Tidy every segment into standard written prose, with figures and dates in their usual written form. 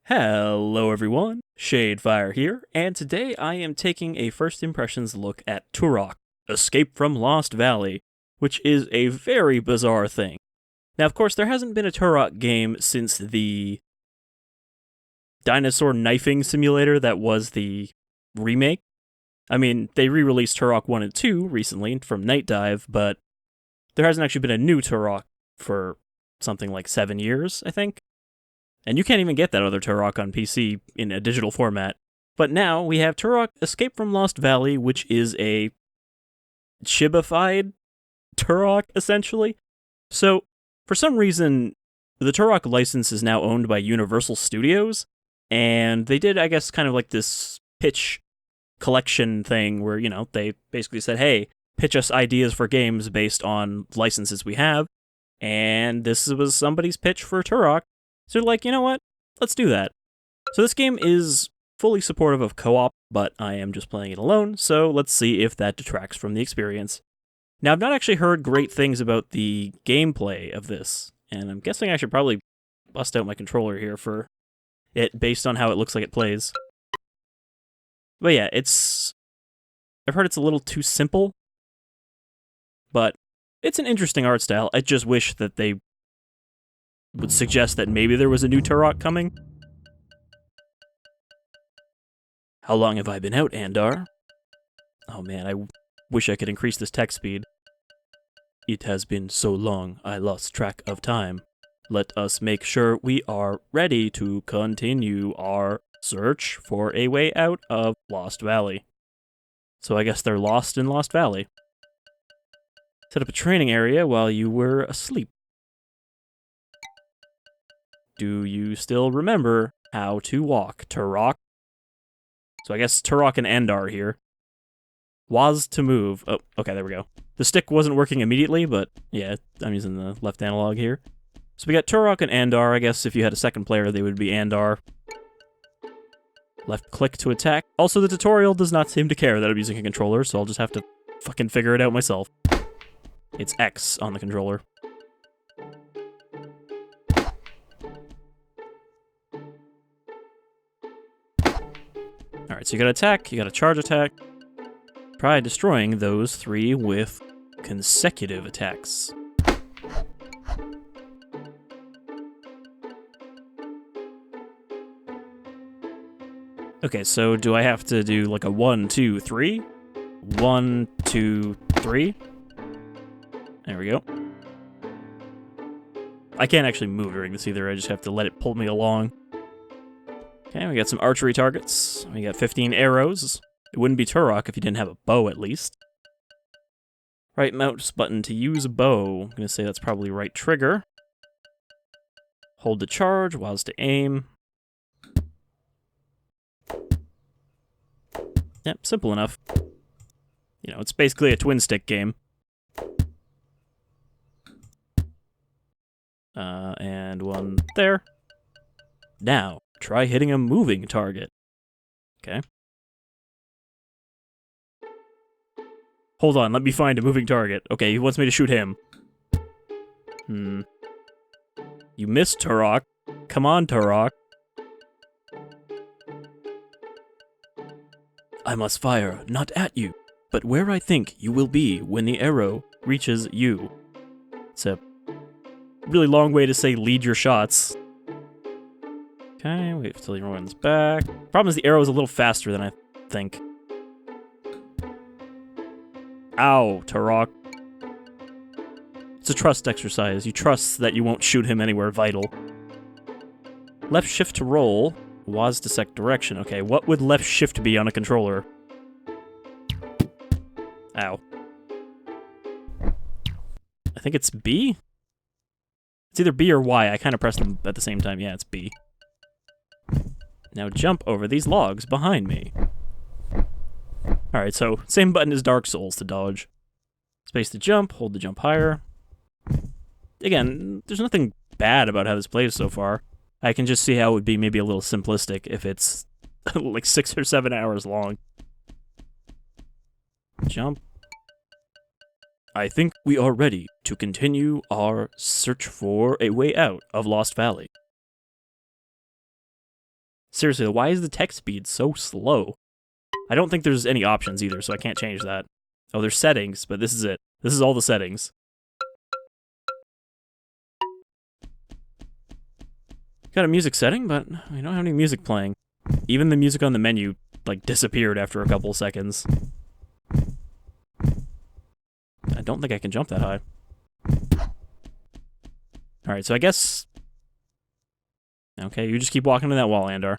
Hello everyone, Shadefire here, and today I am taking a first impressions look at Turok, Escape from Lost Valley, which is a very bizarre thing. Now of course there hasn't been a Turok game since the dinosaur knifing simulator that was the remake. I mean, they re-released Turok 1 and 2 recently from Night Dive, but there hasn't actually been a new Turok for something like 7 years, I think. And you can't even get that other Turok on PC in a digital format. But now we have Turok Escape from Lost Valley, which is a chibified Turok, essentially. So, for some reason, the Turok license is now owned by Universal Studios, and they did, I guess, kind of like this pitch collection thing where, they basically said, hey, pitch us ideas for games based on licenses we have, and this was somebody's pitch for Turok. So they're like, you know what? Let's do that. So this game is fully supportive of co-op, but I am just playing it alone, so let's see if that detracts from the experience. Now, I've not actually heard great things about the gameplay of this, and I'm guessing I should probably bust out my controller here for it based on how it looks like it plays. But yeah, I've heard it's a little too simple, but it's an interesting art style. I just wish that they would suggest that maybe there was a new Turok coming. How long have I been out, Andar? Oh man, I wish I could increase this text speed. It has been so long, I lost track of time. Let us make sure we are ready to continue our search for a way out of Lost Valley. So I guess they're lost in Lost Valley. Set up a training area while you were asleep. Do you still remember how to walk, Turok? So I guess Turok and Andar here. Was to move. Oh, okay, there we go. The stick wasn't working immediately, but yeah, I'm using the left analog here. So we got Turok and Andar. I guess if you had a second player, they would be Andar. Left click to attack. Also, the tutorial does not seem to care that I'm using a controller, so I'll just have to fucking figure it out myself. It's X on the controller. Alright, so you gotta attack, you gotta charge attack. Try destroying those three with consecutive attacks. Okay, so do I have to do like a 1, 2, 3? 1, 2, 3? There we go. I can't actually move during this either, I just have to let it pull me along. Okay, we got some archery targets. We got 15 arrows. It wouldn't be Turok if you didn't have a bow, at least. Right mouse button to use a bow. I'm gonna say that's probably right trigger. Hold to charge, whilst to aim. Yep, simple enough. It's basically a twin stick game. And one there. Now, try hitting a moving target. Okay. Hold on, let me find a moving target. Okay, he wants me to shoot him. You missed, Turok. Come on, Turok. I must fire, not at you, but where I think you will be when the arrow reaches you. It's a really long way to say lead your shots. Okay, wait till he runs back. Problem is the arrow is a little faster than I think. Ow, Turok. It's a trust exercise. You trust that you won't shoot him anywhere vital. Left shift to roll. Was to select direction. Okay, what would left shift be on a controller? Ow. I think it's B? It's either B or Y. I kind of pressed them at the same time. Yeah, it's B. Now jump over these logs behind me. Alright, so same button as Dark Souls to dodge. Space to jump, hold to jump higher. Again, there's nothing bad about how this plays so far. I can just see how it would be maybe a little simplistic if it's like 6 or 7 hours long. Jump. I think we are ready to continue our search for a way out of Lost Valley. Seriously, why is the text speed so slow? I don't think there's any options either, so I can't change that. Oh, there's settings, but this is it. This is all the settings. Got a music setting, but we don't have any music playing. Even the music on the menu, like, disappeared after a couple seconds. I don't think I can jump that high. Alright, so I guess... Okay, you just keep walking to that wall, Andar.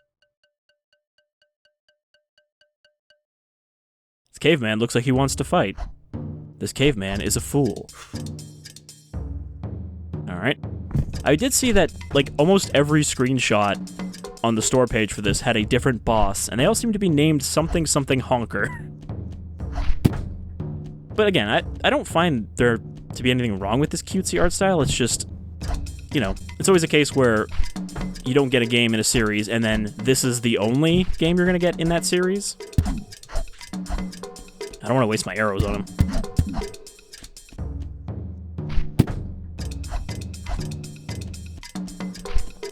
This caveman looks like he wants to fight. This caveman is a fool. Alright. I did see that, like, almost every screenshot on the store page for this had a different boss, and they all seem to be named something something honker. But again, I don't find there to be anything wrong with this cutesy art style. It's just, you know, it's always a case where you don't get a game in a series, and then this is the only game you're going to get in that series. I don't want to waste my arrows on him.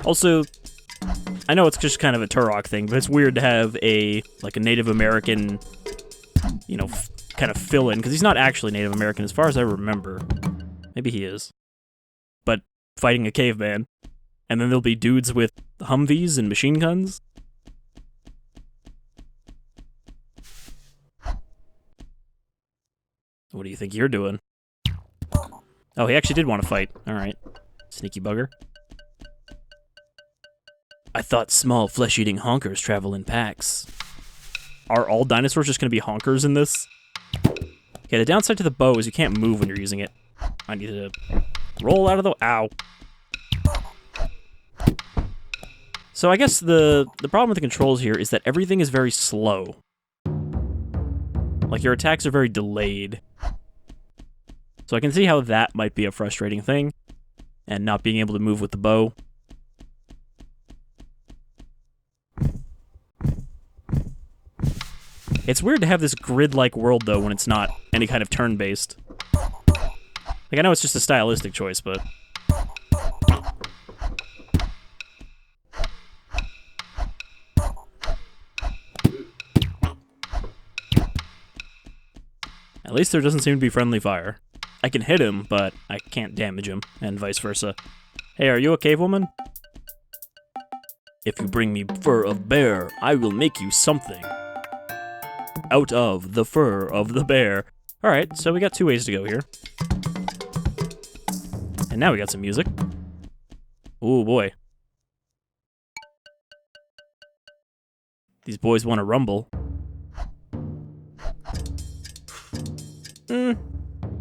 Also, I know it's just kind of a Turok thing, but it's weird to have a Native American, you know, kind of fill-in, because he's not actually Native American as far as I remember. Maybe he is. But fighting a caveman. And then there'll be dudes with Humvees and machine guns. What do you think you're doing? Oh, he actually did want to fight. Alright. Sneaky bugger. I thought small flesh-eating honkers travel in packs. Are all dinosaurs just going to be honkers in this? Okay, the downside to the bow is you can't move when you're using it. I need to roll out of the... Ow. So I guess the problem with the controls here is that everything is very slow. Like, your attacks are very delayed. So I can see how that might be a frustrating thing, and not being able to move with the bow. It's weird to have this grid-like world, though, when it's not any kind of turn-based. Like, I know it's just a stylistic choice, but... At least there doesn't seem to be friendly fire. I can hit him, but I can't damage him, and vice versa. Hey, are you a cave woman? If you bring me fur of bear, I will make you something. Out of the fur of the bear. Alright, so we got 2 ways to go here. And now we got some music. Ooh, boy. These boys want to rumble.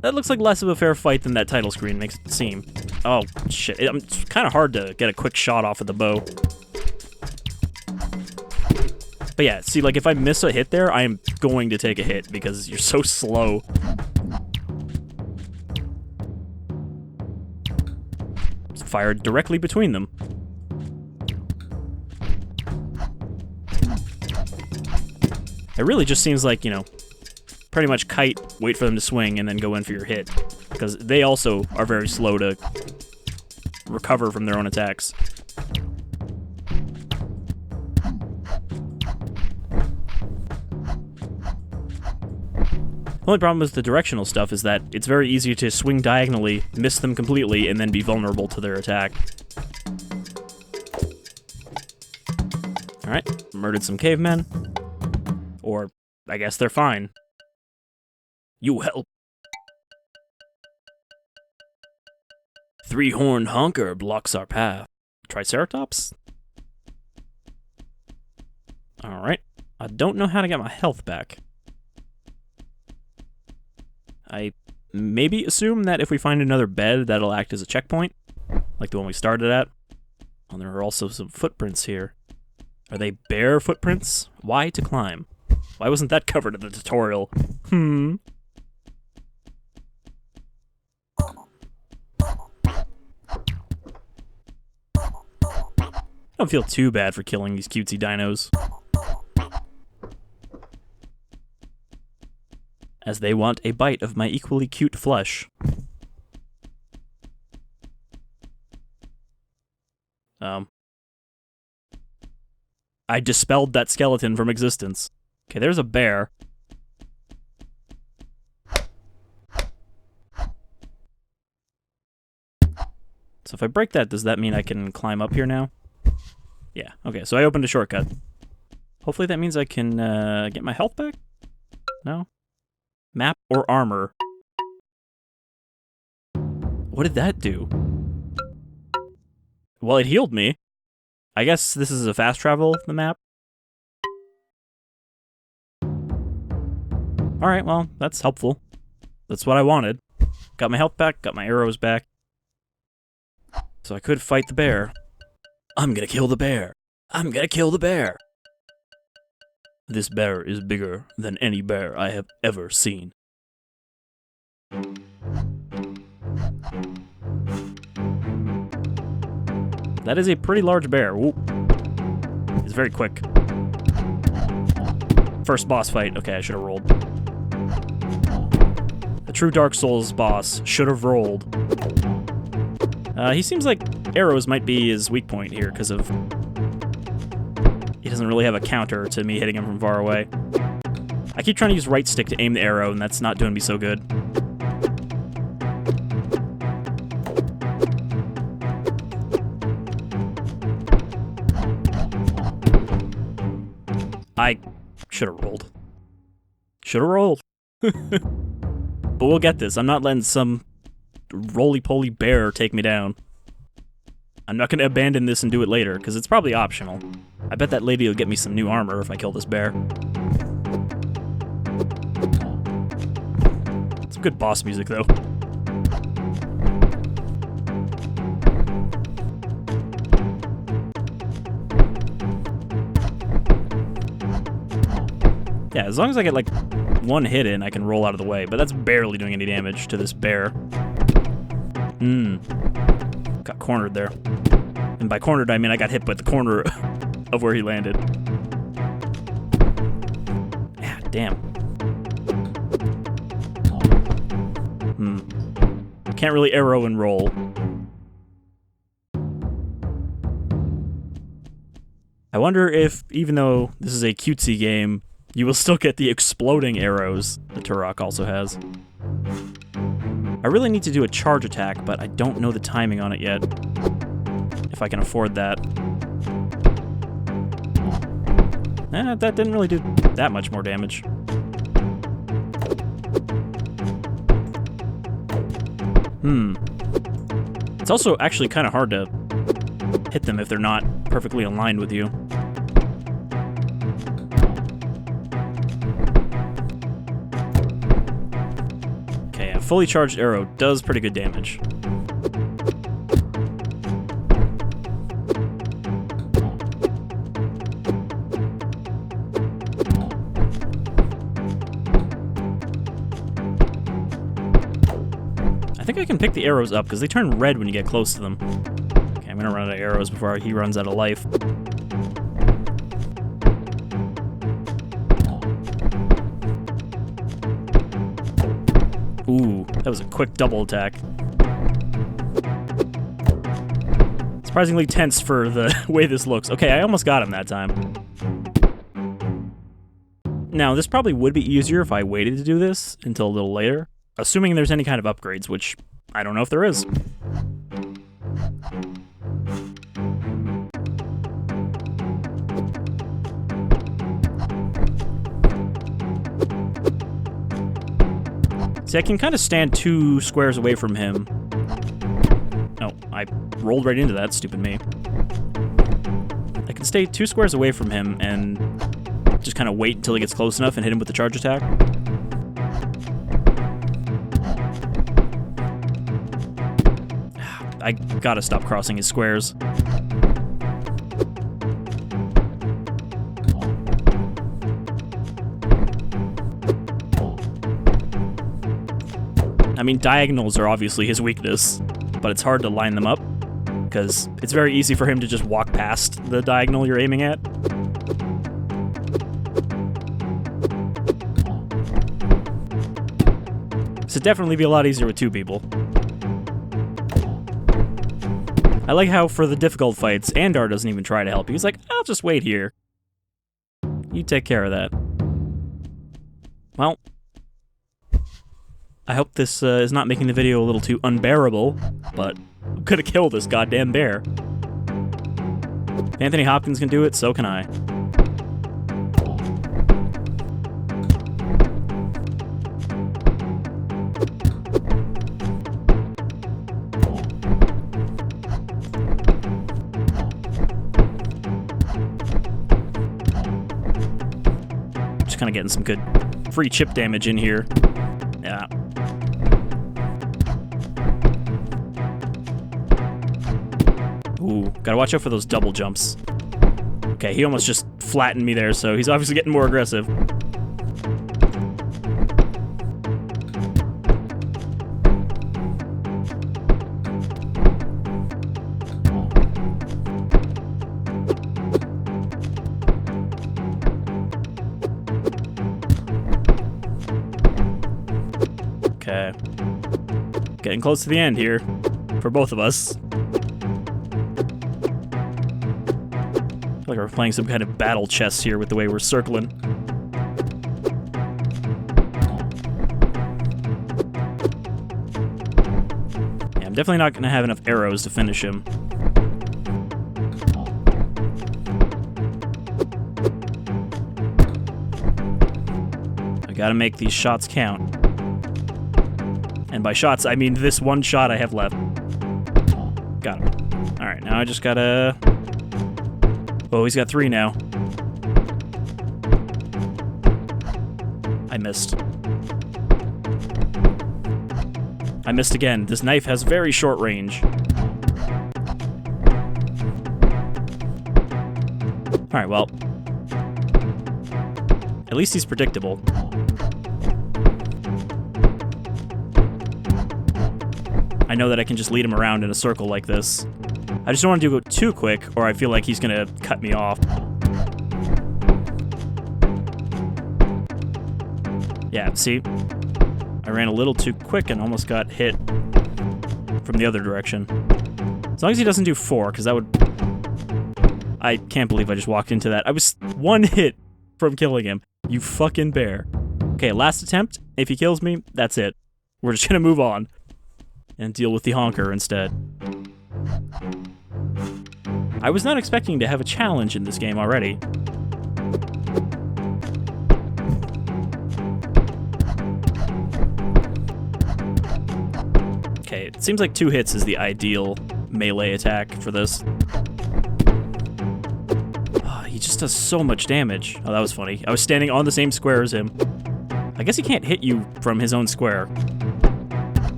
That looks like less of a fair fight than that title screen makes it seem. Oh, shit. It's kind of hard to get a quick shot off of the bow. But yeah, see, like, if I miss a hit there, I am going to take a hit because you're so slow. It's fired directly between them. It really just seems like, you know, pretty much kite, wait for them to swing, and then go in for your hit. Because they also are very slow to recover from their own attacks. The only problem with the directional stuff is that it's very easy to swing diagonally, miss them completely, and then be vulnerable to their attack. Alright, murdered some cavemen. Or, I guess they're fine. You help. 3-horned honker blocks our path. Triceratops? Alright. I don't know how to get my health back. I maybe assume that if we find another bed, that'll act as a checkpoint. Like the one we started at. Oh, there are also some footprints here. Are they bear footprints? Why to climb? Why wasn't that covered in the tutorial? I don't feel too bad for killing these cutesy dinos. As they want a bite of my equally cute flesh. I dispelled that skeleton from existence. Okay, there's a bear. So if I break that, does that mean I can climb up here now? Yeah, okay, so I opened a shortcut. Hopefully that means I can get my health back? No? Map or armor? What did that do? Well, it healed me. I guess this is a fast travel, the map. Alright, well, that's helpful. That's what I wanted. Got my health back, got my arrows back. So I could fight the bear. I'm gonna kill the bear. I'm gonna kill the bear. This bear is bigger than any bear I have ever seen. That is a pretty large bear. Ooh. It's very quick. First boss fight. Okay, I should have rolled. The true Dark Souls boss should have rolled. He seems like arrows might be his weak point here because of... He doesn't really have a counter to me hitting him from far away. I keep trying to use right stick to aim the arrow, and that's not doing me so good. I should have rolled. Should have rolled. But we'll get this. I'm not letting some roly-poly bear take me down. I'm not going to abandon this and do it later, because it's probably optional. I bet that lady will get me some new armor if I kill this bear. Some good boss music, though. Yeah, as long as I get, like, one hit in, I can roll out of the way, but that's barely doing any damage to this bear. Got cornered there. And by cornered, I mean I got hit by the corner of where he landed. Yeah, damn. Can't really arrow and roll. I wonder if, even though this is a cutesy game, you will still get the exploding arrows that Turok also has. I really need to do a charge attack, but I don't know the timing on it yet. If I can afford that. That didn't really do that much more damage. It's also actually kind of hard to hit them if they're not perfectly aligned with you. Okay, a fully charged arrow does pretty good damage. I think I can pick the arrows up because they turn red when you get close to them. Okay, I'm gonna run out of arrows before he runs out of life. Ooh, that was a quick double attack. Surprisingly tense for the way this looks. Okay, I almost got him that time. Now, this probably would be easier if I waited to do this until a little later. Assuming there's any kind of upgrades, which I don't know if there is. See, I can kind of stand 2 squares away from him. Oh, I rolled right into that, stupid me. I can stay 2 squares away from him and just kind of wait until he gets close enough and hit him with the charge attack. I gotta stop crossing his squares. I mean, diagonals are obviously his weakness, but it's hard to line them up, because it's very easy for him to just walk past the diagonal you're aiming at. So it'd definitely be a lot easier with 2 people. I like how, for the difficult fights, Andar doesn't even try to help you. He's like, I'll just wait here. You take care of that. Well, I hope this is not making the video a little too unbearable, but I'm gonna kill this goddamn bear. If Anthony Hopkins can do it, so can I. Just kind of getting some good free chip damage in here. Yeah. Ooh, gotta watch out for those double jumps. Okay, he almost just flattened me there, so he's obviously getting more aggressive. Okay. Getting close to the end here for both of us. I feel like we're playing some kind of battle chess here with the way we're circling. Yeah, I'm definitely not going to have enough arrows to finish him. I gotta make these shots count. And by shots, I mean this one shot I have left. Got him. Alright, now I just gotta... Oh, he's got 3 now. I missed. I missed again. This knife has very short range. Alright, well. At least he's predictable. I know that I can just lead him around in a circle like this. I just don't want to go too quick, or I feel like he's gonna cut me off. Yeah, see? I ran a little too quick and almost got hit from the other direction. As long as he doesn't do 4, because that would... I can't believe I just walked into that. I was 1 hit from killing him. You fucking bear. Okay, last attempt. If he kills me, that's it. We're just gonna move on and deal with the honker instead. I was not expecting to have a challenge in this game already. Okay, it seems like 2 hits is the ideal melee attack for this. Oh, he just does so much damage. Oh, that was funny. I was standing on the same square as him. I guess he can't hit you from his own square.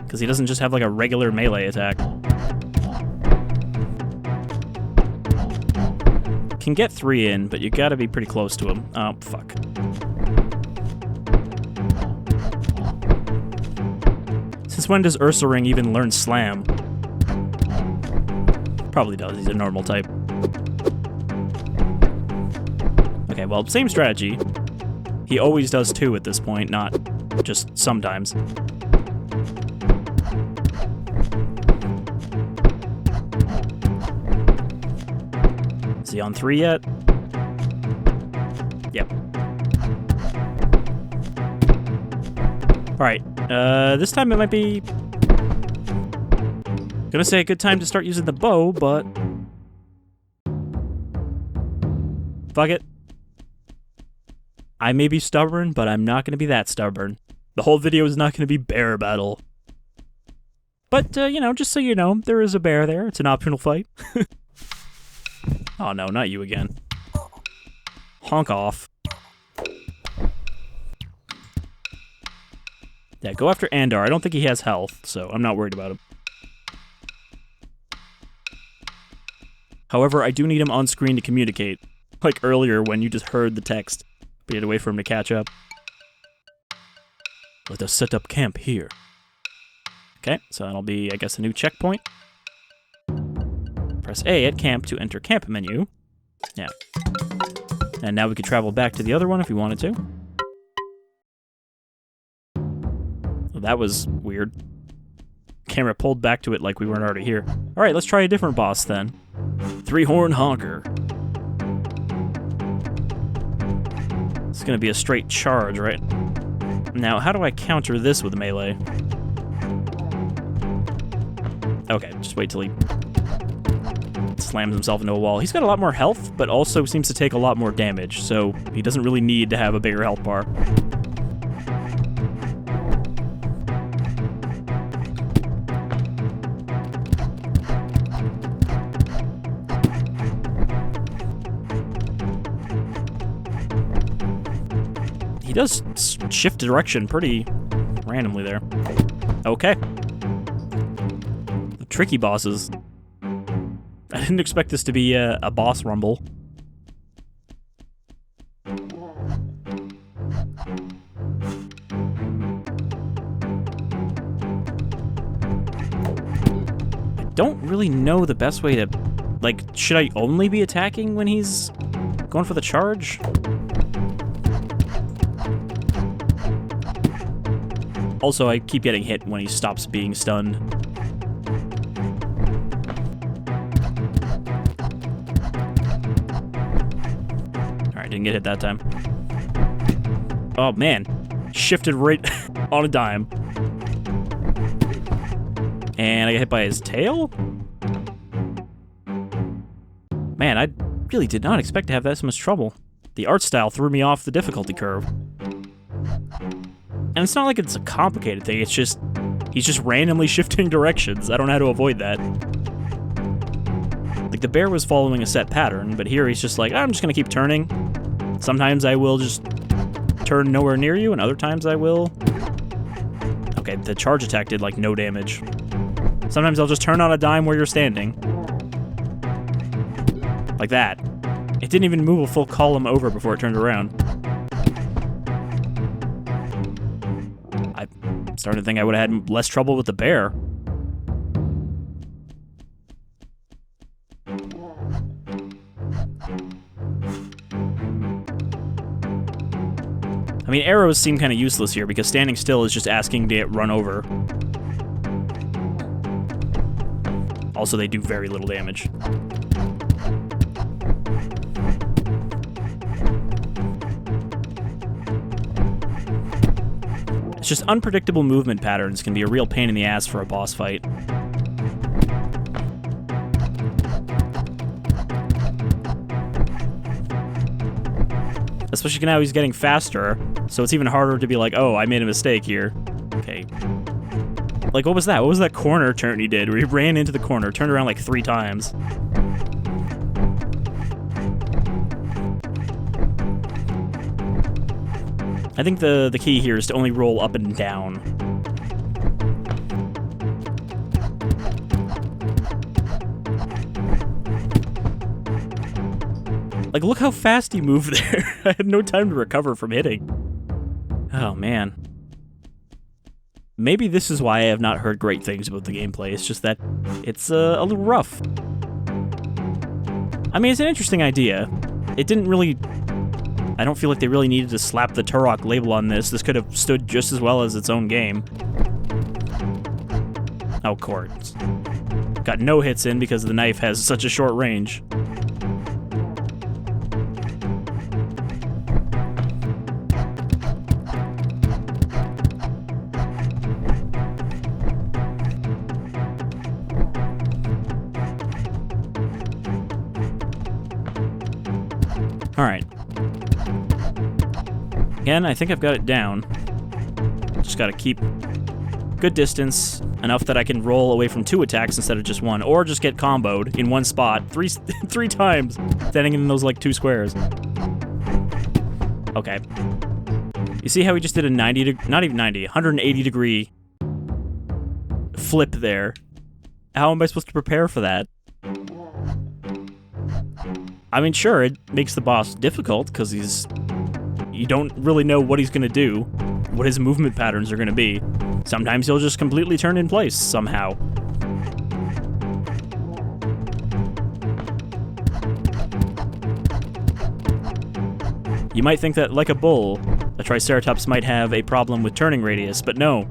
Because he doesn't just have like a regular melee attack. Can get 3 in, but you gotta be pretty close to him. Oh, fuck. Since when does Ursaring even learn Slam? Probably does, he's a normal type. Okay, well, same strategy. He always does 2 at this point, not just sometimes. Is he on 3 yet? Yep. Alright, this time it might be... Gonna say a good time to start using the bow, but... Fuck it. I may be stubborn, but I'm not gonna be that stubborn. The whole video is not gonna be bear battle. But, you know, just so you know, there is a bear there. It's an optional fight. Oh no, not you again. Honk off. Yeah, go after Andar. I don't think he has health, so I'm not worried about him. However, I do need him on screen to communicate. Like earlier when you just heard the text, but you had to wait for him to catch up. Let us set up camp here. Okay, so that'll be, I guess, a new checkpoint. Press A at camp to enter camp menu. Yeah. And now we could travel back to the other one if we wanted to. Well, that was weird. Camera pulled back to it like we weren't already here. Alright, let's try a different boss then. 3-horn honker. It's gonna be a straight charge, right? Now, how do I counter this with melee? Okay, just wait till he slams himself into a wall. He's got a lot more health, but also seems to take a lot more damage, so he doesn't really need to have a bigger health bar. He does shift direction pretty randomly there. Okay. The tricky bosses. I didn't expect this to be a boss rumble. I don't really know the best way to... Like, should I only be attacking when he's going for the charge? Also, I keep getting hit when he stops being stunned. Alright, didn't get hit that time. Oh, man. Shifted right on a dime. And I get hit by his tail? Man, I really did not expect to have that much trouble. The art style threw me off the difficulty curve. And it's not like it's a complicated thing, it's just... He's just randomly shifting directions. I don't know how to avoid that. Like, the bear was following a set pattern, but here he's just like, I'm just gonna keep turning. Sometimes I will just turn nowhere near you, and other times I will... Okay, the charge attack did, like, no damage. Sometimes I'll just turn on a dime where you're standing. Like that. It didn't even move a full column over before it turned around. I'm starting to think I would have had less trouble with the bear. I mean, arrows seem kind of useless here because standing still is just asking to get run over. Also, they do very little damage. It's just unpredictable movement patterns can be a real pain in the ass for a boss fight. Especially now he's getting faster, so it's even harder to be like, oh, I made a mistake here. Okay. Like, what was that? What was that corner turn he did where he ran into the corner, turned around like 3 times? I think the key here is to only roll up and down. Like, look how fast he moved there. I had no time to recover from hitting. Oh, man. Maybe this is why I have not heard great things about the gameplay. It's just that it's a little rough. I mean, it's an interesting idea. It didn't really... I don't feel like they really needed to slap the Turok label on this. This could have stood just as well as its own game. Oh, cords. Got no hits in because the knife has such a short range. Alright. Again, I think I've got it down. Just gotta keep good distance, enough that I can roll away from 2 attacks instead of just 1, or just get comboed in one spot three times, standing in those, like, 2 squares. Okay. You see how he just did a 180 degree flip there? How am I supposed to prepare for that? I mean, sure, it makes the boss difficult, because you don't really know what he's gonna do, what his movement patterns are gonna be. Sometimes he'll just completely turn in place, somehow. You might think that, like a bull, a Triceratops might have a problem with turning radius, but no.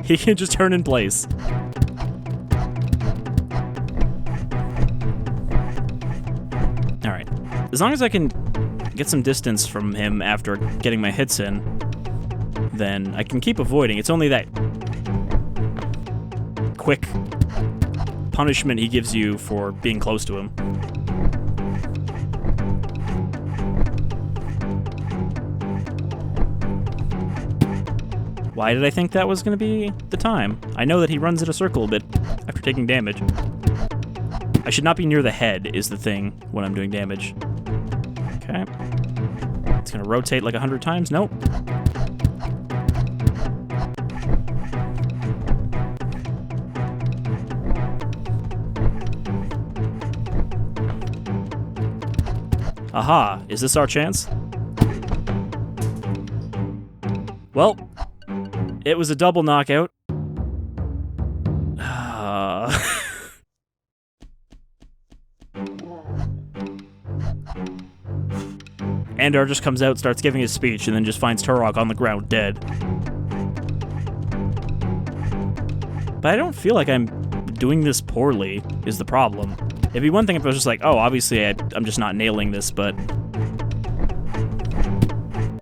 He can just turn in place. Alright. As long as I can get some distance from him after getting my hits in, then I can keep avoiding. It's only that quick punishment he gives you for being close to him. Why did I think that was going to be the time? I know that he runs in a circle a bit after taking damage. I should not be near the head is the thing when I'm doing damage. Okay. It's going to rotate like 100 times. Nope. Aha, is this our chance? Well, it was a double knockout. Andar just comes out, starts giving his speech, and then just finds Turok on the ground dead. But I don't feel like I'm doing this poorly, is the problem. It'd be one thing if I was just like, oh, obviously I'm just not nailing this, but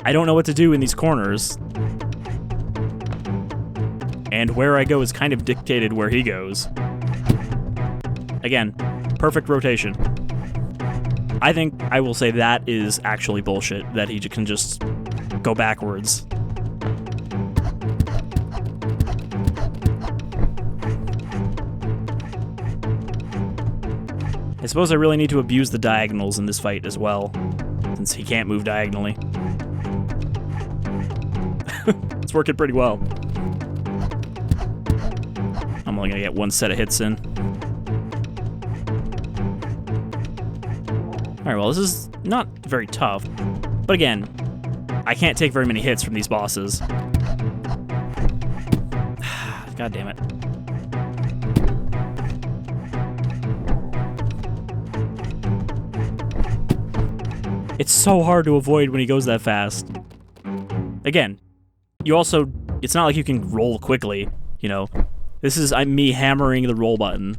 I don't know what to do in these corners. And where I go is kind of dictated where he goes. Again, perfect rotation. I think I will say that is actually bullshit, that he can just go backwards. I suppose I really need to abuse the diagonals in this fight as well, since he can't move diagonally. It's working pretty well. I'm only gonna get one set of hits in. Alright, well, this is not very tough. But again, I can't take very many hits from these bosses. God damn it. It's so hard to avoid when he goes that fast. Again, you also... It's not like you can roll quickly, you know. This is me hammering the roll button.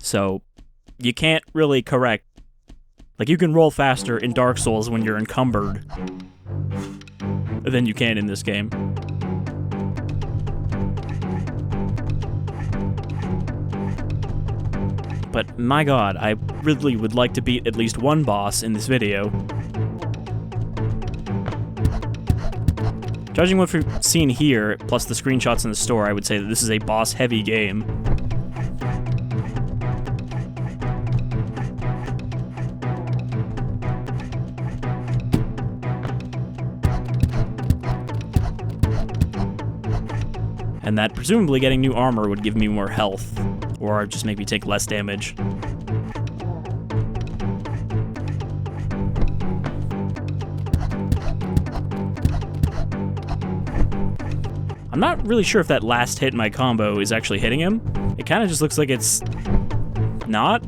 So, you can't really correct... Like, you can roll faster in Dark Souls when you're encumbered than you can in this game. But, my god, I really would like to beat at least one boss in this video. Judging what we've seen here, plus the screenshots in the store, I would say that this is a boss-heavy game. And that presumably getting new armor would give me more health, or just make me take less damage. I'm not really sure if that last hit in my combo is actually hitting him. It kind of just looks like it's not.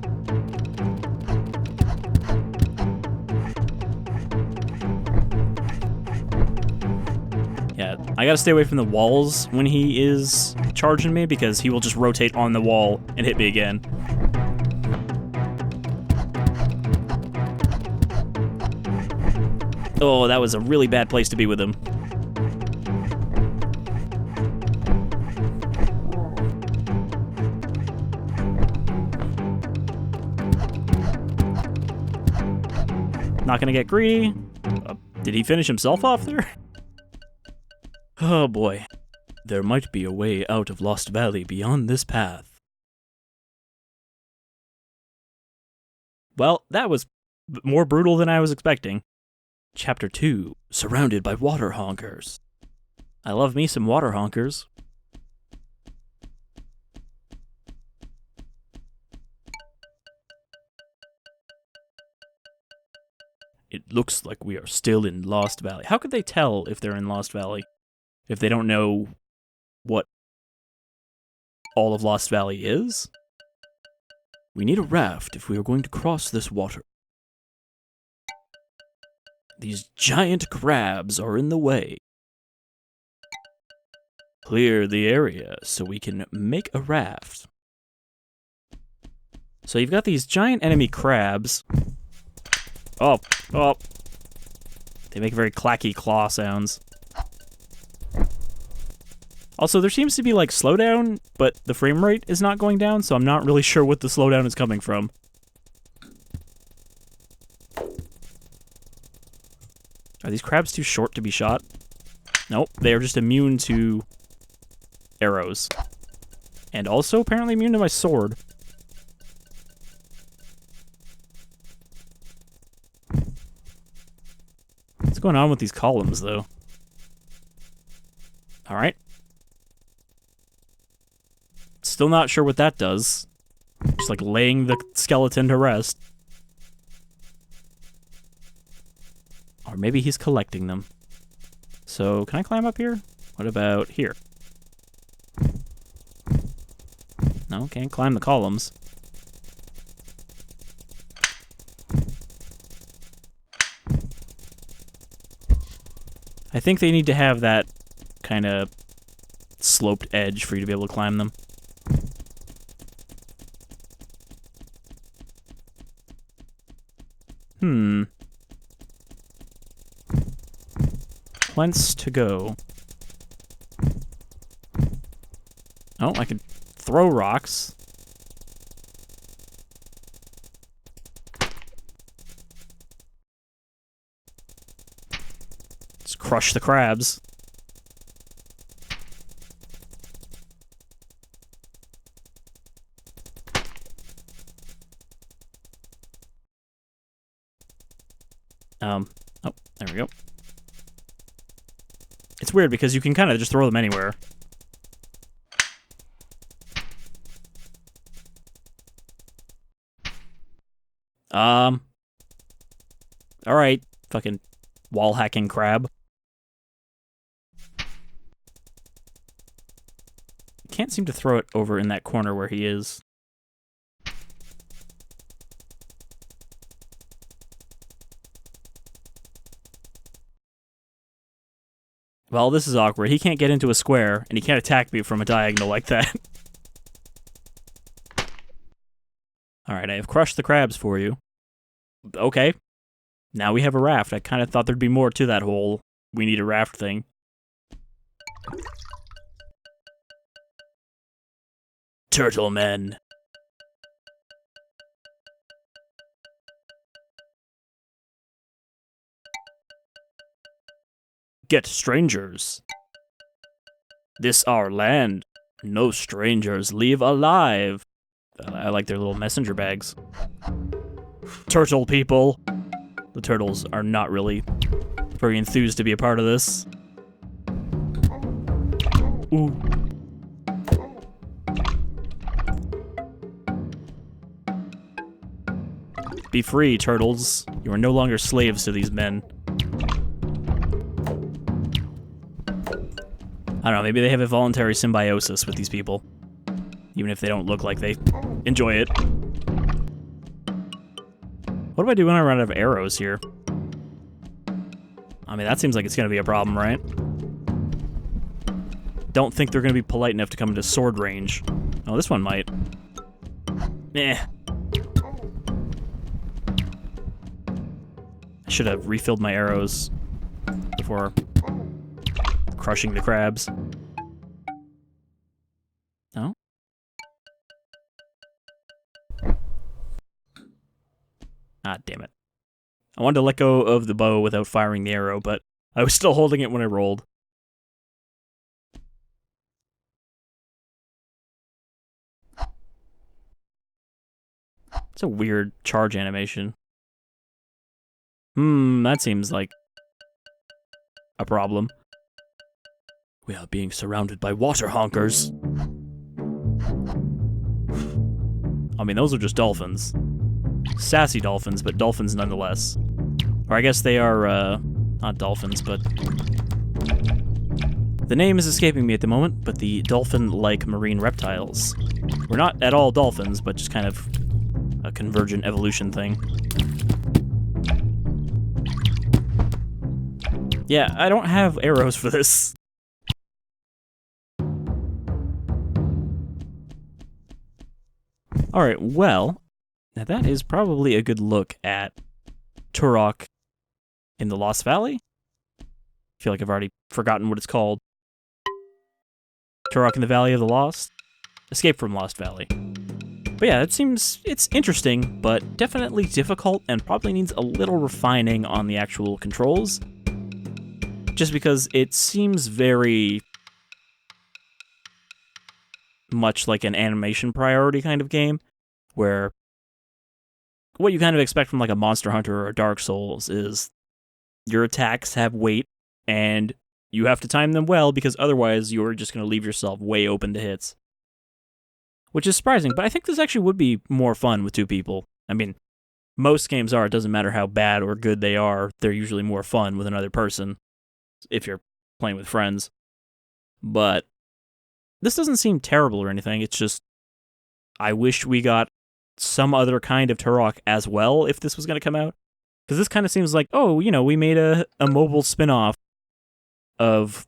Yeah, I gotta stay away from the walls when he is charging me because he will just rotate on the wall and hit me again. Oh, that was a really bad place to be with him. Not gonna get greedy. Did he finish himself off there? Oh boy. There might be a way out of Lost Valley beyond this path. Well, that was more brutal than I was expecting. Chapter 2, Surrounded by Water Honkers. I love me some water honkers. It looks like we are still in Lost Valley. How could they tell if they're in Lost Valley? If they don't know what all of Lost Valley is? We need a raft if we are going to cross this water. These giant crabs are in the way. Clear the area so we can make a raft. So you've got these giant enemy crabs. Oh, oh. They make very clacky claw sounds. Also, there seems to be, like, slowdown, but the frame rate is not going down, so I'm not really sure what the slowdown is coming from. Are these crabs too short to be shot? Nope, they are just immune to arrows. And also apparently immune to my sword. What's going on with these columns, though? Alright. Still not sure what that does. Just like laying the skeleton to rest. Or maybe he's collecting them. So, can I climb up here? What about here? No, can't climb the columns. I think they need to have that kind of sloped edge for you to be able to climb them. Whence to go? Oh, I could throw rocks. Just crush the crabs. Oh, there we go. It's weird because you can kind of just throw them anywhere. Alright, fucking wall hacking crab. Can't seem to throw it over in that corner where he is. Well, this is awkward. He can't get into a square, and he can't attack me from a diagonal like that. Alright, I have crushed the crabs for you. Okay. Now we have a raft. I kind of thought there'd be more to that whole we need a raft thing. Turtle men. Get strangers. This our land. No strangers leave alive. I like their little messenger bags. Turtle people. The turtles are not really very enthused to be a part of this. Ooh. Be free, turtles. You are no longer slaves to these men. I don't know, maybe they have a voluntary symbiosis with these people. Even if they don't look like they enjoy it. What do I do when I run out of arrows here? I mean, that seems like it's gonna be a problem, right? Don't think they're gonna be polite enough to come into sword range. Oh, this one might. Eh. I should have refilled my arrows before crushing the crabs. No? Ah, damn it. I wanted to let go of the bow without firing the arrow, but I was still holding it when I rolled. It's a weird charge animation. That seems like a problem. We are being surrounded by water honkers. I mean, those are just dolphins. Sassy dolphins, but dolphins nonetheless. Or I guess they are, not dolphins, but... The name is escaping me at the moment, but the dolphin-like marine reptiles. We're not at all dolphins, but just kind of a convergent evolution thing. Yeah, I don't have arrows for this. Alright, well, Now that is probably a good look at Turok in the Lost Valley. I feel like I've already forgotten what it's called. Turok in the Valley of the Lost? Escape from Lost Valley. But yeah, it's interesting, but definitely difficult and probably needs a little refining on the actual controls. Just because it seems very much like an animation priority kind of game, where what you kind of expect from like a Monster Hunter or a Dark Souls is your attacks have weight, and you have to time them well because otherwise you're just going to leave yourself way open to hits. Which is surprising, but I think this actually would be more fun with two people. I mean, most games are, it doesn't matter how bad or good they are, they're usually more fun with another person if you're playing with friends. But this doesn't seem terrible or anything, it's just I wish we got some other kind of Turok as well if this was going to come out. Because this kind of seems like, oh, we made a mobile spin-off of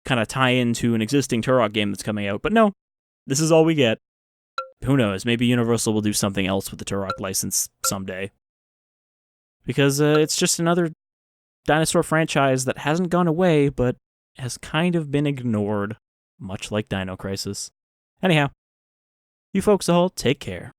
kind of tie into an existing Turok game that's coming out. But no, this is all we get. Who knows? Maybe Universal will do something else with the Turok license someday. Because it's just another dinosaur franchise that hasn't gone away, but has kind of been ignored, much like Dino Crisis. Anyhow, you folks all take care.